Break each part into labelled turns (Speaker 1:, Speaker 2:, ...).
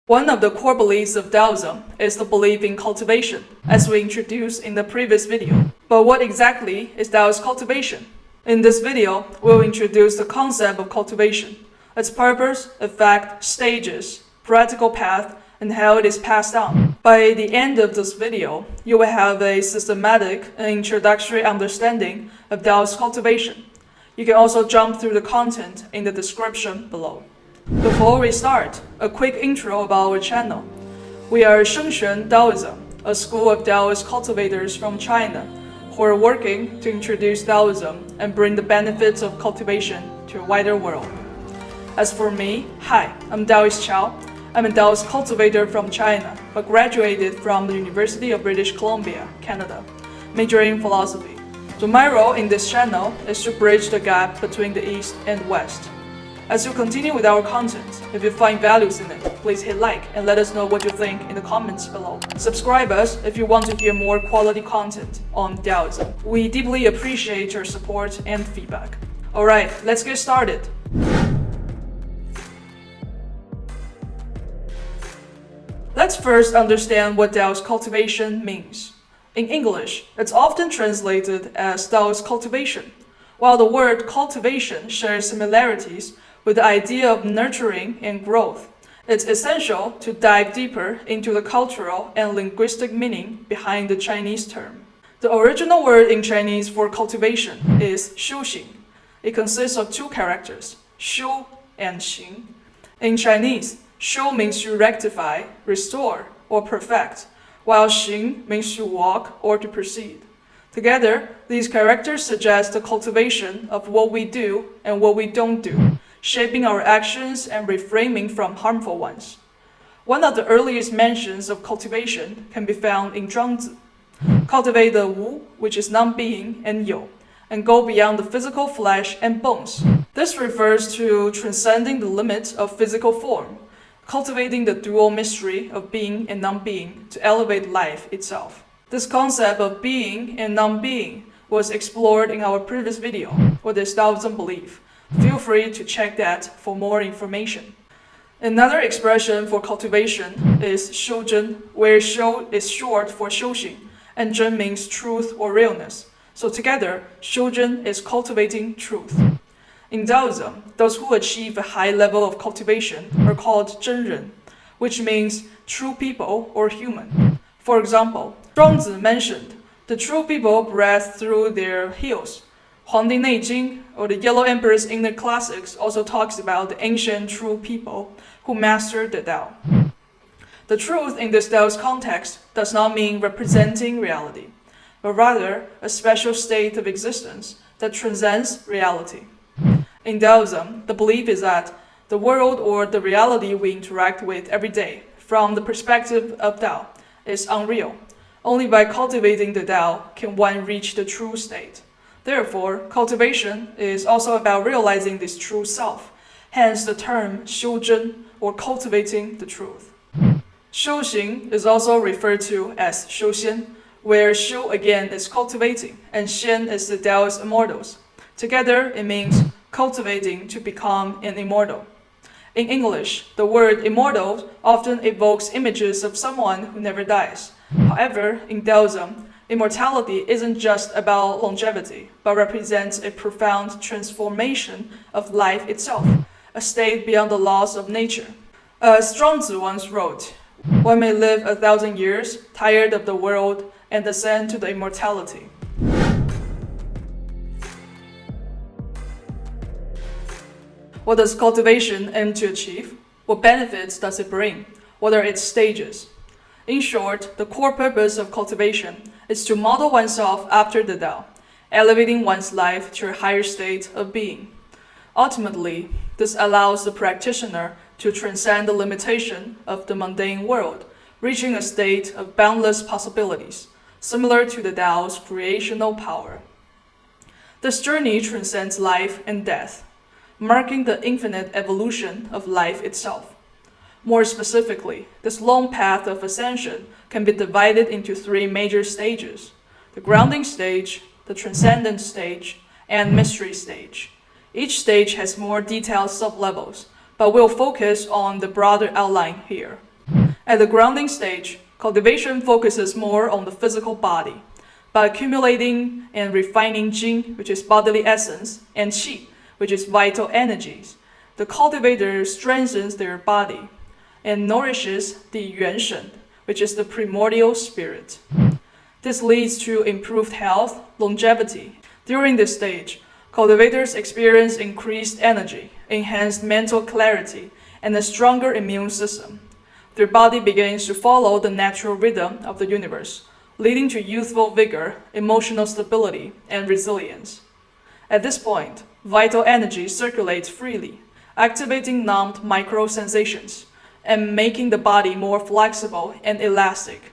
Speaker 1: One of the core beliefs of Taoism is the belief in cultivation, as we introduced in the previous video. But what exactly is Taoist cultivation? In this video, we'll introduce the concept of cultivation, its purpose, effect, stages, practical path, and how it is passed on. By the end of this video, you will have a systematic and introductory understanding of Taoist cultivation. You can also jump through the content in the description below. Before we start, a quick intro about our channel. We are Shengxuan Daoism, a school of Taoist cultivators from China who are working to introduce Taoism and bring the benefits of cultivation to a wider world. As for me, hi, I'm Taoist Chao. I'm a Taoist cultivator from China, but graduated from the University of British Columbia, Canada, majoring in philosophy. So my role in this channel is to bridge the gap between the East and West. As you continue with our content, if you find values in it, please hit like and let us know what you think in the comments below. Subscribe us if you want to hear more quality content on Taoism. We deeply appreciate your support and feedback. Alright, let's get started. Let's first understand what Taoist cultivation means. In English, it's often translated as Taoist cultivation. While the word cultivation shares similarities with the idea of nurturing and growth, it's essential to dive deeper into the cultural and linguistic meaning behind the Chinese term. The original word in Chinese for cultivation is 修行. It consists of two characters, 修 and 行. In Chinese, 修 means to rectify, restore, or perfect, while 行 means to walk or to proceed. Together, these characters suggest the cultivation of what we do and what we don't do, shaping our actions and refraining from harmful ones. One of the earliest mentions of cultivation can be found in Zhuangzi. Cultivate the wu, which is non-being, and you, and go beyond the physical flesh and bones. This refers to transcending the limits of physical form, cultivating the dual mystery of being and non-being to elevate life itself. This concept of being and non-being was explored in our previous video, What is Taoism Belief? Feel free to check that for more information. Another expression for cultivation is 修真, where 修 is short for 修行, and 真 means truth or realness. So together, 修真 is cultivating truth. In Taoism, those who achieve a high level of cultivation are called 真人, which means true people or human. For example, Zhuangzi mentioned, the true people breathe through their heels. Huangdi Neijing, or the Yellow Emperor's Inner Classics, also talks about the ancient true people who mastered the Tao. The truth in this Taoist context does not mean representing reality, but rather a special state of existence that transcends reality. In Taoism, the belief is that the world or the reality we interact with every day, from the perspective of Tao, is unreal. Only by cultivating the Tao can one reach the true state. Therefore, cultivation is also about realizing this true self, hence the term 修真, or cultivating the truth. 修行 is also referred to as 修仙, where 修 again is cultivating, and 仙 is the Taoist immortals. Together, it means cultivating to become an immortal. In English, the word immortal often evokes images of someone who never dies. However, in Taoism, immortality isn't just about longevity, but represents a profound transformation of life itself, a state beyond the laws of nature. As Zhuangzi once wrote, one may live 1,000 years, tired of the world, and ascend to the immortality. What does cultivation aim to achieve? What benefits does it bring? What are its stages? In short, the core purpose of cultivation is to model oneself after the Tao, elevating one's life to a higher state of being. Ultimately, this allows the practitioner to transcend the limitation of the mundane world, reaching a state of boundless possibilities, similar to the Tao's creational power. This journey transcends life and death, marking the infinite evolution of life itself. More specifically, this long path of ascension can be divided into three major stages: the grounding stage, the transcendent stage, and mystery stage. Each stage has more detailed sub-levels, but we'll focus on the broader outline here. At the grounding stage, cultivation focuses more on the physical body. By accumulating and refining Jing, which is bodily essence, and Qi, which is vital energies, the cultivator strengthens their body and nourishes the Yuanshen, which is the primordial spirit. This leads to improved health, longevity. During this stage, cultivators experience increased energy, enhanced mental clarity, and a stronger immune system. Their body begins to follow the natural rhythm of the universe, leading to youthful vigor, emotional stability, and resilience. At this point, vital energy circulates freely, activating numbed micro-sensations and making the body more flexible and elastic.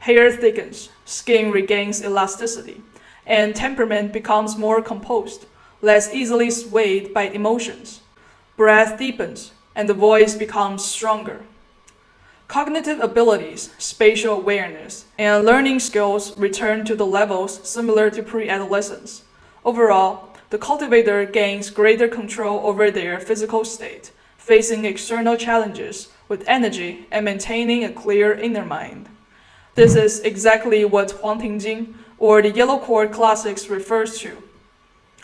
Speaker 1: Hair thickens, skin regains elasticity, and temperament becomes more composed, less easily swayed by emotions. Breath deepens, and the voice becomes stronger. Cognitive abilities, spatial awareness, and learning skills return to the levels similar to pre-adolescence. Overall, the cultivator gains greater control over their physical state, facing external challenges with energy and maintaining a clear inner mind. This is exactly what Huang Tingjing, or the Yellow Cord Classics, refers to.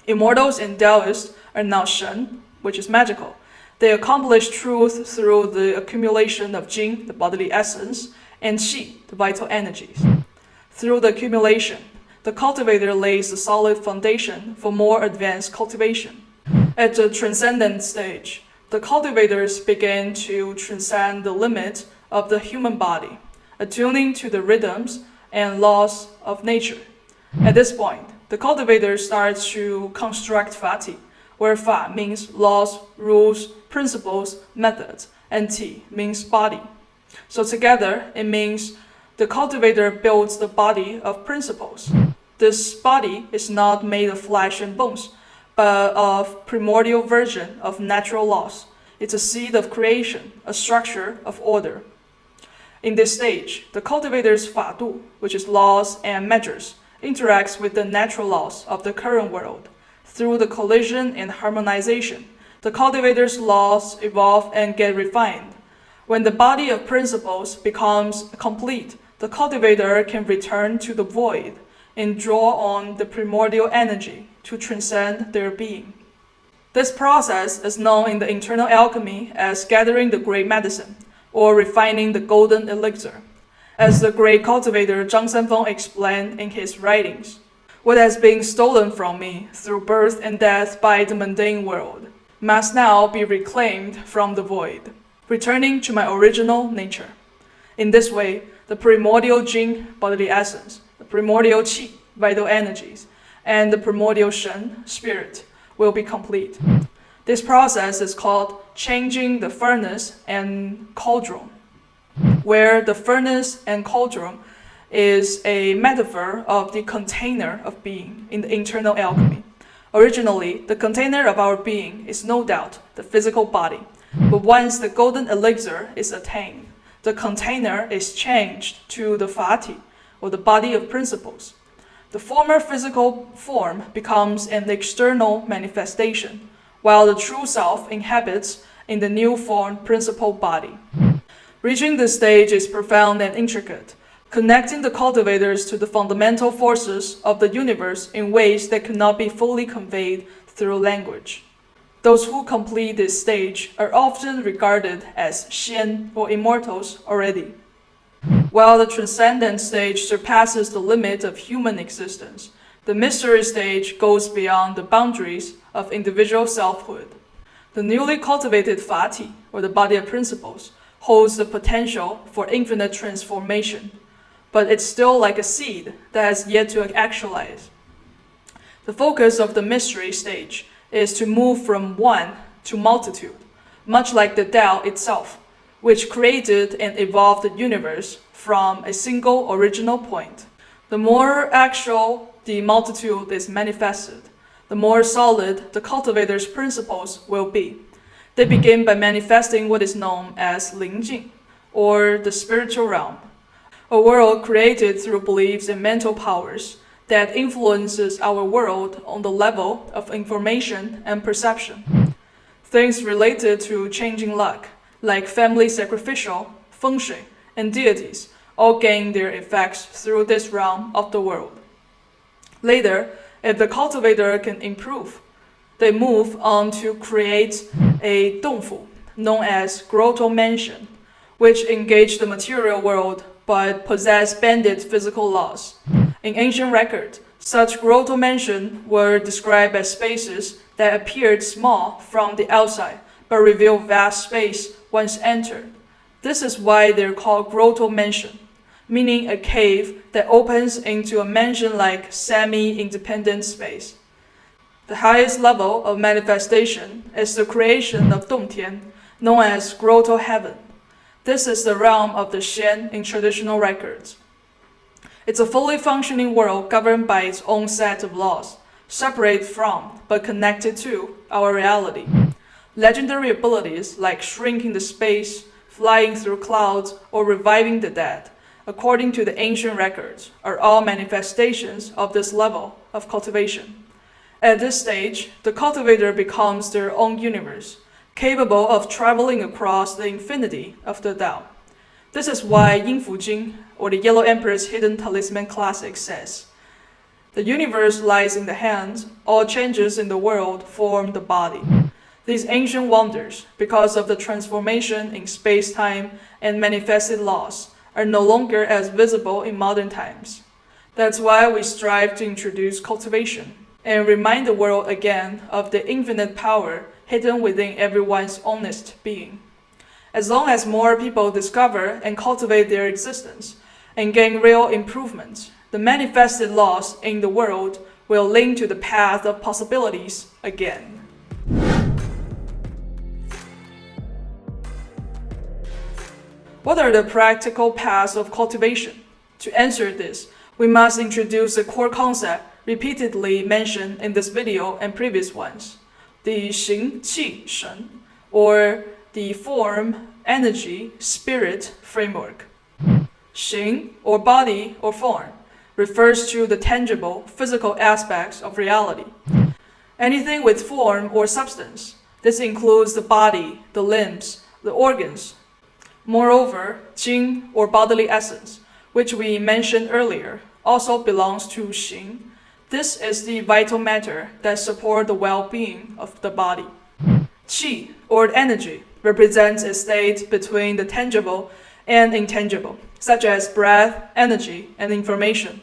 Speaker 1: Immortals in Taoist are now Shen, which is magical. They accomplish truth through the accumulation of Jing, the bodily essence, and Qi, the vital energies. Through the accumulation, the cultivator lays a solid foundation for more advanced cultivation. At the Transcendent Stage, the cultivators begin to transcend the limit of the human body, attuning to the rhythms and laws of nature. At this point, the cultivator starts to construct Fati, where Fa means laws, rules, principles, methods, and Ti means body. So together, it means the cultivator builds the body of principles. This body is not made of flesh and bones, but of primordial version of natural laws. It's a seed of creation, a structure of order. In this stage, the cultivator's Fa Du, which is laws and measures, interacts with the natural laws of the current world. Through the collision and harmonization, the cultivator's laws evolve and get refined. When the body of principles becomes complete, the cultivator can return to the void and draw on the primordial energy to transcend their being. This process is known in the internal alchemy as gathering the great medicine, or refining the golden elixir. As the great cultivator Zhang Sanfeng explained in his writings, what has been stolen from me through birth and death by the mundane world must now be reclaimed from the void, returning to my original nature. In this way, the primordial Jing, bodily essence, the primordial Qi, vital energies, and the primordial Shen, spirit, will be complete. This process is called changing the furnace and cauldron, where the furnace and cauldron is a metaphor of the container of being in the internal alchemy. Originally, the container of our being is no doubt the physical body, but once the golden elixir is attained, the container is changed to the Fati, or the body of principles. The former physical form becomes an external manifestation, while the true self inhabits in the new form principle body. Reaching this stage is profound and intricate, connecting the cultivators to the fundamental forces of the universe in ways that cannot be fully conveyed through language. Those who complete this stage are often regarded as Shen, or immortals, already. While the Transcendent Stage surpasses the limit of human existence, the Mystery Stage goes beyond the boundaries of individual selfhood. The newly cultivated Fati, or the body of principles, holds the potential for infinite transformation, but it's still like a seed that has yet to actualize. The focus of the Mystery Stage is to move from one to multitude, much like the Tao itself, which created and evolved the universe from a single original point. The more actual the multitude is manifested, the more solid the cultivator's principles will be. They begin by manifesting what is known as Lineage, or the spiritual realm, a world created through beliefs and mental powers that influences our world on the level of information and perception. Things related to changing luck, like family sacrificial, feng shui, and deities all gain their effects through this realm of the world. Later, if the cultivator can improve, they move on to create a dongfu, known as grotto mansion, which engage the material world but possess banded physical laws. In ancient record, such grotto mansion were described as spaces that appeared small from the outside but reveal vast space once entered. This is why they're called grotto mansion, meaning a cave that opens into a mansion-like semi-independent space. The highest level of manifestation is the creation of Dongtian, known as grotto heaven. This is the realm of the Shen in traditional records. It's a fully functioning world governed by its own set of laws, separate from but connected to our reality. Legendary abilities like shrinking the space, flying through clouds, or reviving the dead, according to the ancient records, are all manifestations of this level of cultivation. At this stage, the cultivator becomes their own universe, capable of traveling across the infinity of the Tao. This is why Yin Fu Jing, or the Yellow Emperor's Hidden Talisman Classic, says, "The universe lies in the hands, all changes in the world form the body." These ancient wonders, because of the transformation in space-time and manifested laws, are no longer as visible in modern times. That's why we strive to introduce cultivation and remind the world again of the infinite power hidden within everyone's honest being. As long as more people discover and cultivate their existence and gain real improvements, the manifested laws in the world will link to the path of possibilities again. What are the practical paths of cultivation? To answer this, we must introduce a core concept repeatedly mentioned in this video and previous ones, the Xing-Qi-Shen, or the form, energy, spirit framework. Xing, or body or form, refers to the tangible, physical aspects of reality. Anything with form or substance. This includes the body, the limbs, the organs. Moreover, Jing, or bodily essence, which we mentioned earlier, also belongs to Xing. This is the vital matter that supports the well-being of the body. Qi, or energy, represents a state between the tangible and intangible, such as breath, energy, and information.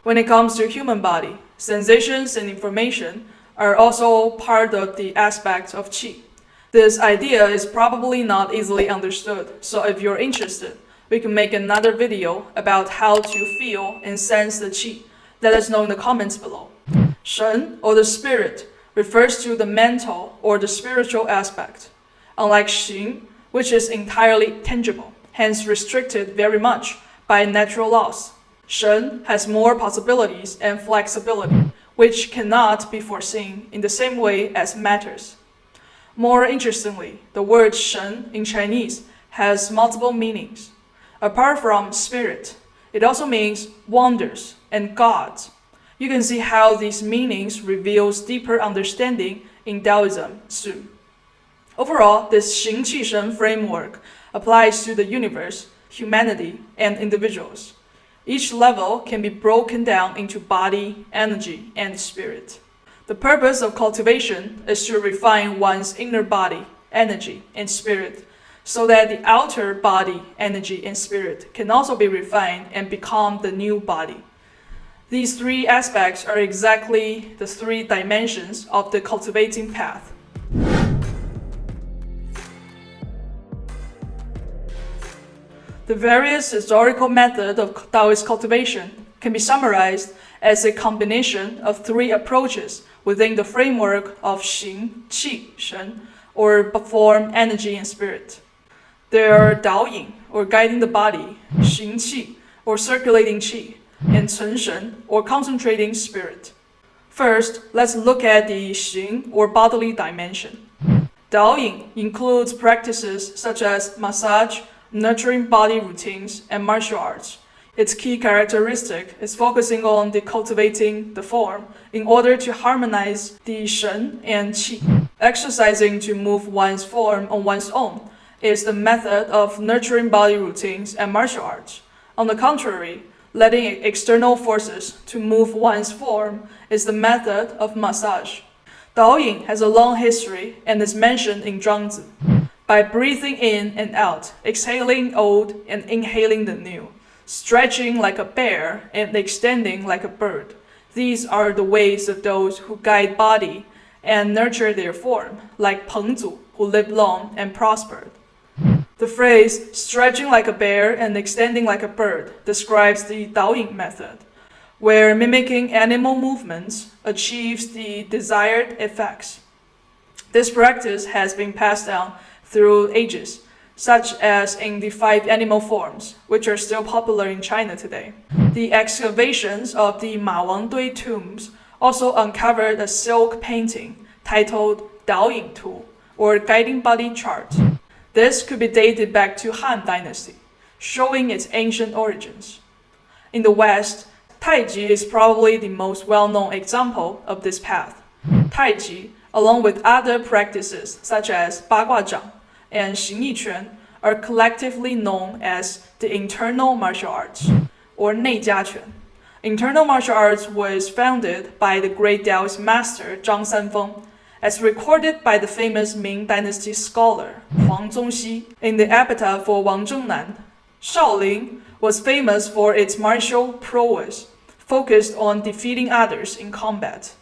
Speaker 1: When it comes to human body, sensations and information are also part of the aspects of Qi. This idea is probably not easily understood, so if you're interested, we can make another video about how to feel and sense the Qi. Let us know in the comments below. Shen, or the spirit, refers to the mental or the spiritual aspect. Unlike Xing, which is entirely tangible, hence restricted very much by natural laws, Shen has more possibilities and flexibility, which cannot be foreseen in the same way as matters. More interestingly, the word Shen in Chinese has multiple meanings. Apart from spirit, it also means wonders and gods. You can see how these meanings reveals deeper understanding in Taoism soon. Overall, this Xing-Qi-Shen framework applies to the universe, humanity, and individuals. Each level can be broken down into body, energy, and spirit. The purpose of cultivation is to refine one's inner body, energy, and spirit, so that the outer body, energy, and spirit can also be refined and become the new body. These three aspects are exactly the three dimensions of the cultivating path. The various historical methods of Taoist cultivation can be summarized as a combination of three approaches within the framework of Xing-Qi-Shen, or form, energy, and spirit. There are Daoying, or guiding the body, Xing-Qi, or circulating qi, and Chen-Shen, or concentrating spirit. First, let's look at the Xing, or bodily dimension. Daoying includes practices such as massage, nurturing body routines, and martial arts. Its key characteristic is focusing on cultivating the form in order to harmonize the Shen and Qi. Exercising to move one's form on one's own is the method of nurturing body routines and martial arts. On the contrary, letting external forces to move one's form is the method of massage. Daoying has a long history and is mentioned in Zhuangzi. By breathing in and out, exhaling old and inhaling the new, stretching like a bear and extending like a bird. These are the ways of those who guide body and nurture their form, like Pengzu, who lived long and prospered. The phrase stretching like a bear and extending like a bird describes the Daoying method, where mimicking animal movements achieves the desired effects. This practice has been passed down through ages, such as in the 5 animal forms, which are still popular in China today. The excavations of the Ma Wangdui tombs also uncovered a silk painting titled Daoying Tu, or Guiding Body Chart. This could be dated back to Han Dynasty, showing its ancient origins. In the West, Taiji is probably the most well-known example of this path. Taiji, along with other practices such as Baguazhang and Xing-Qi-Shen, are collectively known as the internal martial arts, or 内家拳. Internal martial arts was founded by the great Taoist master Zhang Sanfeng, as recorded by the famous Ming Dynasty scholar Huang Zongxi in the epitaph for Wang Zhengnan. Shaolin was famous for its martial prowess, focused on defeating others in combat.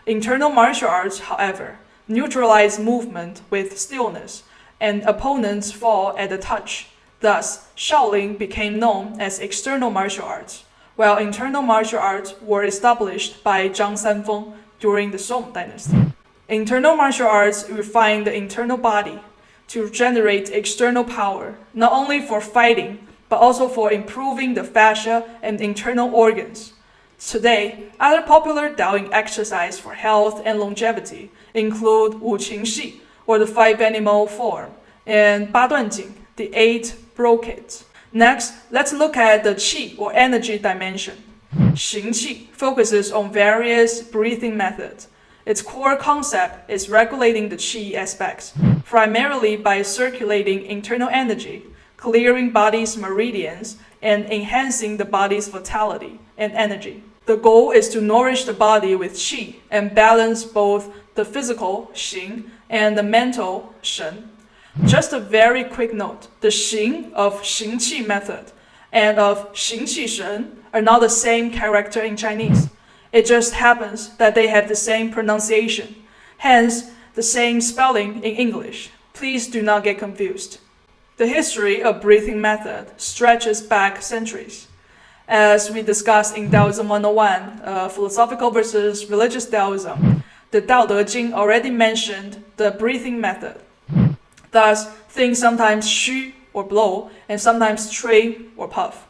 Speaker 1: Internal martial arts, however, neutralize movement with stillness, and opponents fall at a touch. Thus, Shaolin became known as external martial arts, while internal martial arts were established by Zhang Sanfeng during the Song Dynasty. Internal martial arts refine the internal body to generate external power, not only for fighting, but also for improving the fascia and internal organs. Today, other popular Daoing exercises for health and longevity include Wu Qing Shi, or the 5 animal form, and Ba Duan Jing, the 8 brocades. Next, let's look at the Qi, or energy dimension. Xing-Qi focuses on various breathing methods. Its core concept is regulating the Qi aspects, primarily by circulating internal energy, clearing body's meridians, and enhancing the body's vitality and energy. The goal is to nourish the body with Qi and balance both the physical, Xing, and the mental, Shen. Just a very quick note, the Xing of Xing-Qi method and of Xing-Qi-Shen are not the same character in Chinese. It just happens that they have the same pronunciation, hence the same spelling in English. Please do not get confused. The history of breathing method stretches back centuries. As we discussed in Taoism 101, philosophical versus religious Taoism, the Tao Te Ching already mentioned the breathing method. Thus, things sometimes xu or blow, and sometimes trui or puff.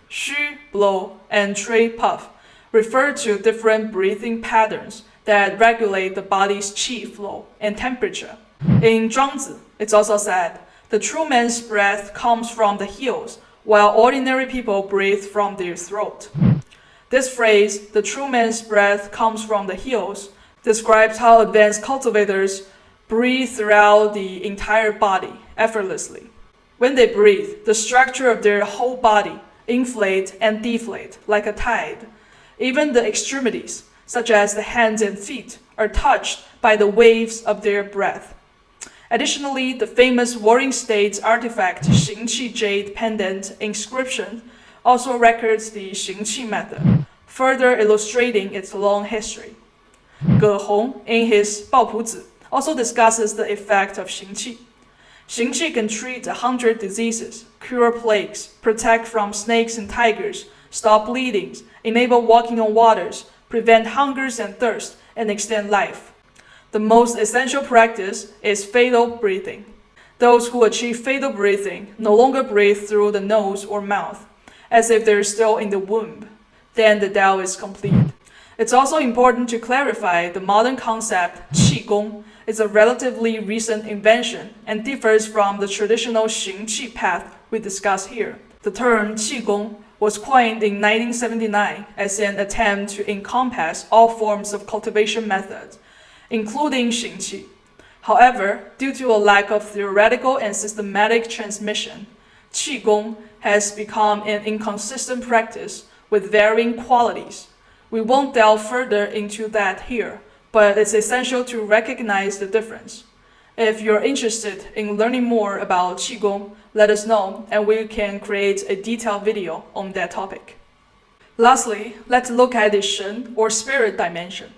Speaker 1: Xu, blow, and trui, puff refer to different breathing patterns that regulate the body's qi flow and temperature. In Zhuangzi, it's also said, the true man's breath comes from the heels, while ordinary people breathe from their throat. This phrase, the true man's breath comes from the heels, describes how advanced cultivators breathe throughout the entire body effortlessly. When they breathe, the structure of their whole body inflate and deflate like a tide. Even the extremities, such as the hands and feet, are touched by the waves of their breath. Additionally, the famous Warring States artifact Xing-Qi Jade Pendant inscription also records the Xing-Qi method, further illustrating its long history. Ge Hong, in his Bao Pu Zi, also discusses the effect of Xing-Qi. Xing-Qi can treat 100 diseases, cure plagues, protect from snakes and tigers, stop bleedings, enable walking on waters, prevent hungers and thirst, and extend life. The most essential practice is fatal breathing. Those who achieve fatal breathing no longer breathe through the nose or mouth, as if they're still in the womb. Then the Tao is complete. It's also important to clarify the modern concept Qigong is a relatively recent invention and differs from the traditional Xing-Qi path we discuss here. The term Qigong was coined in 1979 as an attempt to encompass all forms of cultivation methods, including Xing-Qi. However, due to a lack of theoretical and systematic transmission, Qigong has become an inconsistent practice with varying qualities. We won't delve further into that here, but it's essential to recognize the difference. If you're interested in learning more about Qigong, let us know and we can create a detailed video on that topic. Lastly, let's look at the Shen or spirit dimension.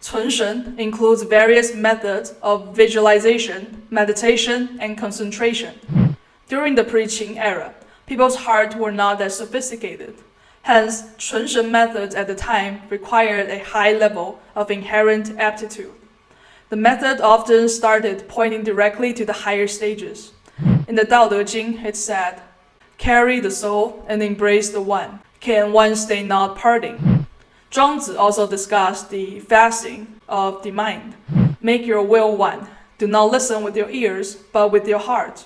Speaker 1: Shen includes various methods of visualization, meditation, and concentration. During the pre-Qing era, people's hearts were not that sophisticated. Hence, Shen methods at the time required a high level of inherent aptitude. The method often started pointing directly to the higher stages. In the Tao Te Ching, it said, "Carry the soul and embrace the one. Can one stay not parting?" Zhuangzi also discussed the fasting of the mind. Make your will one. Do not listen with your ears, but with your heart.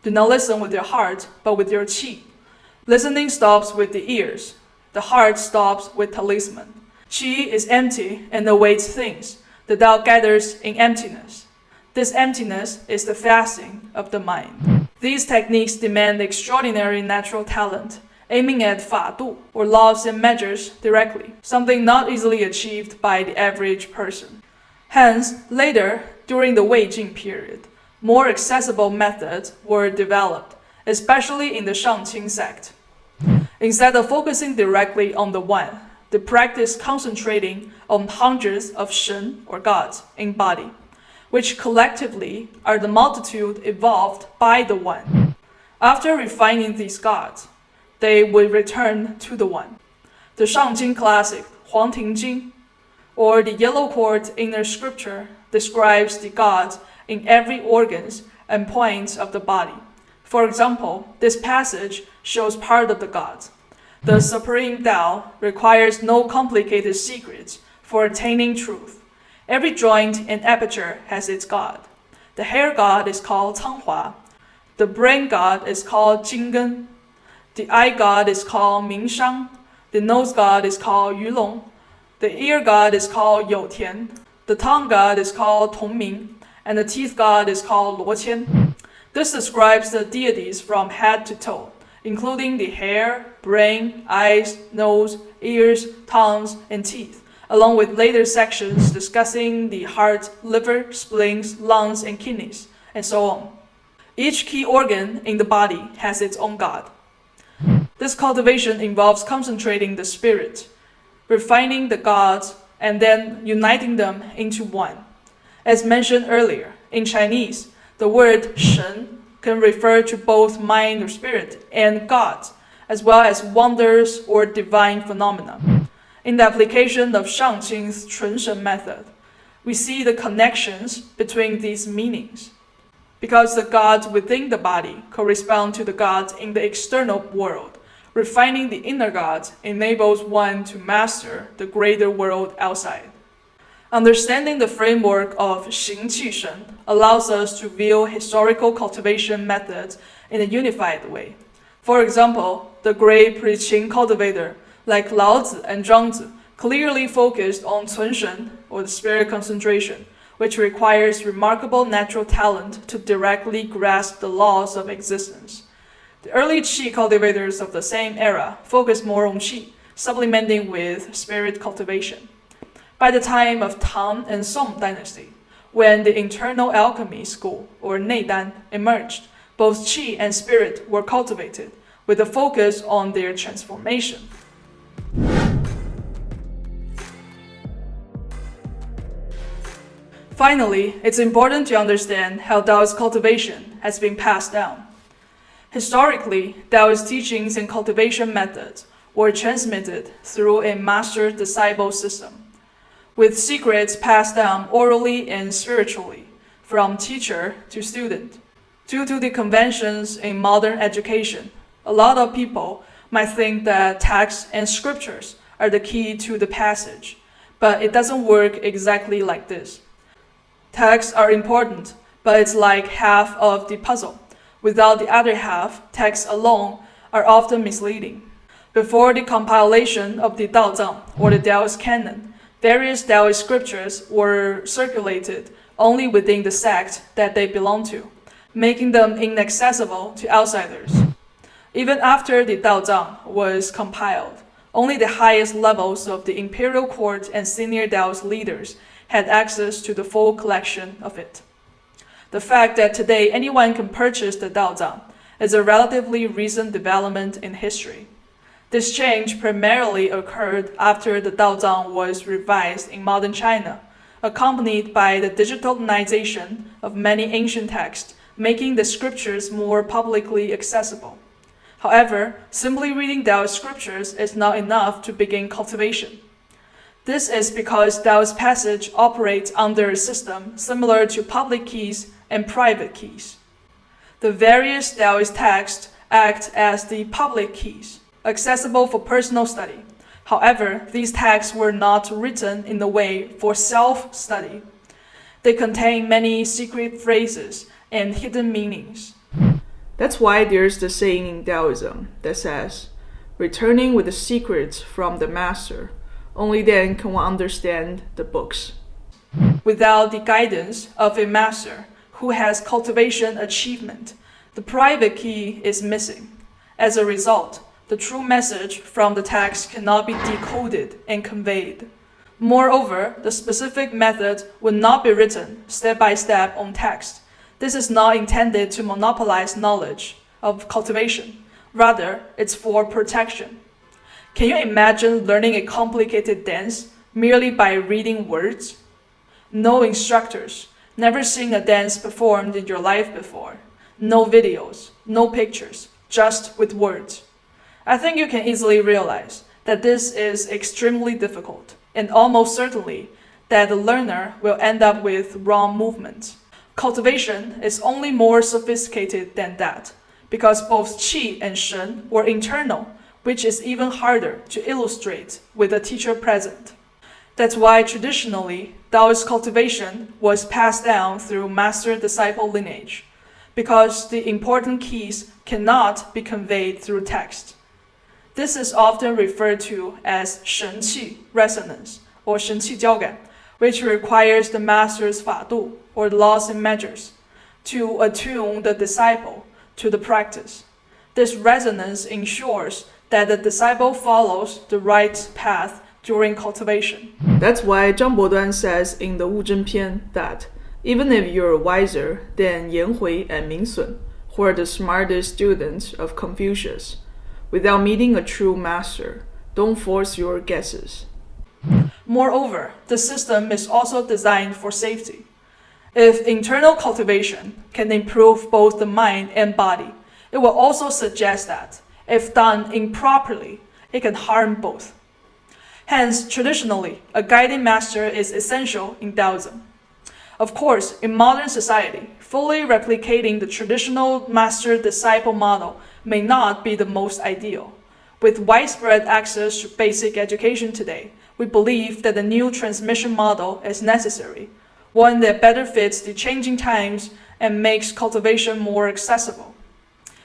Speaker 1: Do not listen with your heart, but with your qi. Listening stops with the ears. The heart stops with talisman. Qi is empty and awaits things. The Tao gathers in emptiness. This emptiness is the fasting of the mind. These techniques demand extraordinary natural talent, aiming at fa du, or laws and measures, directly, something not easily achieved by the average person. Hence, later, during the Wei Jing period, more accessible methods were developed, especially in the Shangqing sect. Instead of focusing directly on the one, they practice concentrating on hundreds of Shen or gods in body, which collectively are the multitude evolved by the one. After refining these gods, they would return to the one. The Shangqing classic, Huang Ting Jing, or the yellow cord inner scripture, describes the gods in every organs and points of the body. For example, this passage shows part of the gods. The Supreme Tao requires no complicated secrets for attaining truth. Every joint and aperture has its god. The hair god is called Canghua. The brain god is called Jinggen. The eye god is called Mingshang. The nose god is called Yulong. The ear god is called Youtian. The tongue god is called Tongming. And the teeth god is called Luoqian. This describes the deities from head to toe, including the hair, brain, eyes, nose, ears, tongues, and teeth, along with later sections discussing the heart, liver, spleens, lungs, and kidneys, and so on. Each key organ in the body has its own god. This cultivation involves concentrating the spirit, refining the gods, and then uniting them into one. As mentioned earlier, in Chinese, the word Shen can refer to both mind or spirit and gods, as well as wonders or divine phenomena. In the application of Shangqing's Shen method, we see the connections between these meanings. Because the gods within the body correspond to the gods in the external world, refining the inner gods enables one to master the greater world outside. Understanding the framework of Xing-Qi-Shen allows us to view historical cultivation methods in a unified way. For example, the great pre-Qing cultivator like Laozi and Zhuangzi clearly focused on Shen, or the spirit concentration, which requires remarkable natural talent to directly grasp the laws of existence. The early Qi cultivators of the same era focused more on Qi, supplementing with spirit cultivation. By the time of Tang and Song dynasty, when the internal alchemy school, or Neidan, emerged, both Qi and spirit were cultivated, with a focus on their transformation. Finally, it's important to understand how Taoist cultivation has been passed down. Historically, Taoist teachings and cultivation methods were transmitted through a master-disciple system, with secrets passed down orally and spiritually, from teacher to student. Due to the conventions in modern education, a lot of people might think that texts and scriptures are the key to the passage, but it doesn't work exactly like this. Texts are important, but it's like half of the puzzle. Without the other half, texts alone are often misleading. Before the compilation of the Daozang, or the Taoist canon, various Taoist scriptures were circulated only within the sect that they belong to, making them inaccessible to outsiders. Even after the Daozang was compiled, only the highest levels of the imperial court and senior Taoist leaders had access to the full collection of it. The fact that today anyone can purchase the Daozang is a relatively recent development in history. This change primarily occurred after the Daozang was revised in modern China, accompanied by the digitalization of many ancient texts, making the scriptures more publicly accessible. However, simply reading Taoist scriptures is not enough to begin cultivation. This is because Taoist passage operates under a system similar to public keys and private keys. The various Taoist texts act as the public keys, accessible for personal study. However, these texts were not written in a way for self-study. They contain many secret phrases and hidden meanings. That's why there's the saying in Taoism that says, returning with the secrets from the master, only then can one understand the books. Without the guidance of a master who has cultivation achievement, the private key is missing. As a result, the true message from the text cannot be decoded and conveyed. Moreover, the specific method would not be written step by step on text. This is not intended to monopolize knowledge of cultivation. Rather, it's for protection. Can you imagine learning a complicated dance merely by reading words? No instructors, never seen a dance performed in your life before. No videos, no pictures, just with words. I think you can easily realize that this is extremely difficult, and almost certainly that the learner will end up with wrong movements. Cultivation is only more sophisticated than that, because both Qi and Shen were internal, which is even harder to illustrate with a teacher present. That's why traditionally, Taoist cultivation was passed down through master-disciple lineage, because the important keys cannot be conveyed through text. This is often referred to as Shengqi resonance or Shengqi jiaogan, which requires the master's fadu or laws and measures to attune the disciple to the practice. This resonance ensures that the disciple follows the right path during cultivation. That's why Zhang Boduan says in the Wu Zhen Pian that even if you're wiser than Yan Hui and Ming Sun, who are the smartest students of Confucius, without meeting a true master, don't force your guesses. Moreover, the system is also designed for safety. If internal cultivation can improve both the mind and body, it will also suggest that, if done improperly, it can harm both. Hence, traditionally, a guiding master is essential in Taoism. Of course, in modern society, fully replicating the traditional master-disciple model may not be the most ideal. With widespread access to basic education today, we believe that a new transmission model is necessary, one that better fits the changing times and makes cultivation more accessible.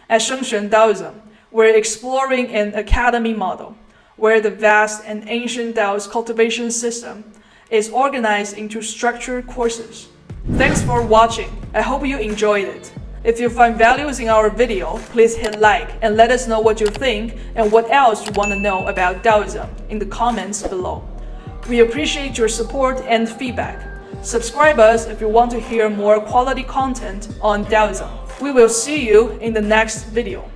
Speaker 1: At Shengxuan Daoism, we're exploring an academy model, where the vast and ancient Taoist cultivation system is organized into structured courses. Thanks for watching. I hope you enjoyed it. If you find values in our video, please hit like and let us know what you think and what else you want to know about Taoism in the comments below. We appreciate your support and feedback. Subscribe us if you want to hear more quality content on Taoism. We will see you in the next video.